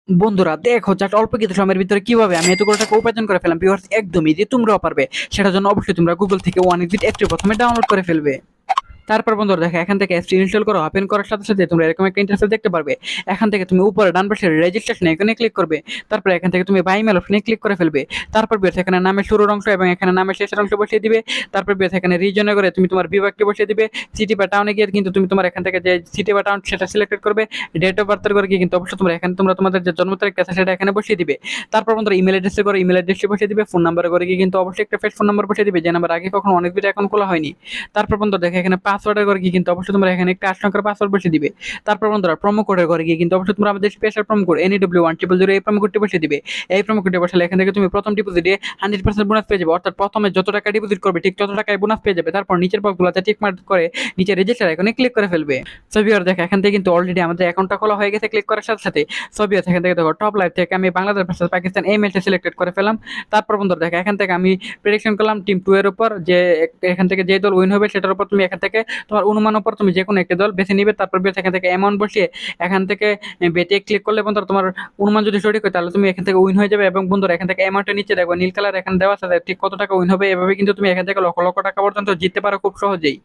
বন্ধুরা দেখো জাস্ট অল্প কিছু সময়ের ভিতরে কিভাবে আমি এতগুলো টাকা উপার্জন করে ফেলাম ভিউয়ার্স, একদমই যে তোমরাও পারবে। সেটার জন্য অবশ্যই তোমরা গুগল থেকে ওয়ান এক্সিট অ্যাপটি প্রথমে ডাউনলোড করে ফেলবে। তারপর বন্ধুরা দেখো এখান থেকে অ্যাপটি ইনস্টল করো। ওপেন করার সাথে সাথে তোমরা এরকম একটা ইন্টারফেস দেখতে পারবে। এখান থেকে তুমি উপরে ডান পাশে রেজিস্ট্রেশন এখানে ক্লিক করবে। তারপর এখান থেকে তুমি বাই মেল অপশনে ক্লিক করে ফেলবে। তারপর বেশ এখানে নামের শুরুর অংশ এবং এখানে নামের শেষের অংশ বসিয়ে দিবে। তারপর বেশ এখানে রিজনে করে তুমি তোমার বিভাগটি বসিয়ে দিবে। সিটি বা টাউনে গিয়ে কিন্তু তুমি তোমার এখান থেকে যে সিটি বা টাউন সেটা সিলেক্টেড করবে। ডেট অফ বার্থের করে গিয়ে কিন্তু অবশ্যই তোমরা এখানে তোমরা তোমাদের যে জন্ম তারিখ আছে সেটা এখানে বসিয়ে দিবে। তারপর বন্ধুরা ইমেল অ্যাড্রেসে করে ইমেল অ্যাড্রেসটি বসিয়ে দিবে। ফোন নাম্বারে করে গিয়ে কিন্তু অবশ্যই একটা ফেস ফোন নাম্বার বসিয়ে দিবে, যে নাম্বার আগে কখনো অনেক ভিডিও অ্যাকাউন্ট খোলা হয়নি। তারপর বন্ধুরা দেখো এখানে পাসওয়ার্ডের করে গিয়ে কিন্তু অবশ্যই তোমরা এখানে একটা 8 সংখ্যার পাসওয়ার্ড বসিয়ে দিবে। তারপর বন্ধুরা প্রোমো কোডের ঘরে গিয়ে কিন্তু অবশ্যই তোমরা আমাদের স্পেশাল প্রোমো কোড NEW1000 এই প্রোমো কোডটি বসিয়ে দিবে। এই প্রোমো কোডটি বসালে এখান থেকে তুমি প্রথম ডিপোজিটে 100% বোনাস পেয়ে যাবে। অর্থাৎ প্রথমে যত টাকা ডিপোজিট করবে ঠিক তত টাকায় বোনাস পেয়ে যাবে। তারপর নিচের বক্সগুলোতে টিক মার্ক করে নিচে রেজিস্টার আইকনে ক্লিক করে ফেলবে। সো ভিউয়ার দেখো এখান থেকে কিন্তু অলরেডি আমাদের অ্যাকাউন্টটা খোলা হয়ে গেছে। ক্লিক করার সাথে সাথে সো ভিউয়ার এখান থেকে দেখো টপ লাইভ থেকে আমি বাংলাদেশ ভার্সেস পাকিস্তান এই ম্যাচটা সিলেক্টেড করে ফেলাম। তারপর বন্ধুরা দেখো এখান থেকে আমি প্রেডিকশন করলাম টিম 2 এর উপর, যে এখান থেকে যে দল উইন হবে সেটার উপর তুমি এখান থেকে তোমার অনুমান উপর তুমি যে কোনো একটা দল বেছে নিবে। তারপর এখান থেকে অ্যামাউন্ট বসিয়ে এখান থেকে বেটে ক্লিক করলে বন্ধুরা তোমার অনুমান যদি সঠিক হয় তাহলে তুমি এখান থেকে উইন হয়ে যাবে। এবং বন্ধুরা এখান থেকে অ্যামাউন্টের নিচে দেখো নীল কালার এখানে দেওয়া আছে ঠিক কত টাকা উইন হবে। এভাবে কিন্তু তুমি এখান থেকে লক্ষ লক্ষ টাকা পর্যন্ত জিততে পারো খুব সহজেই।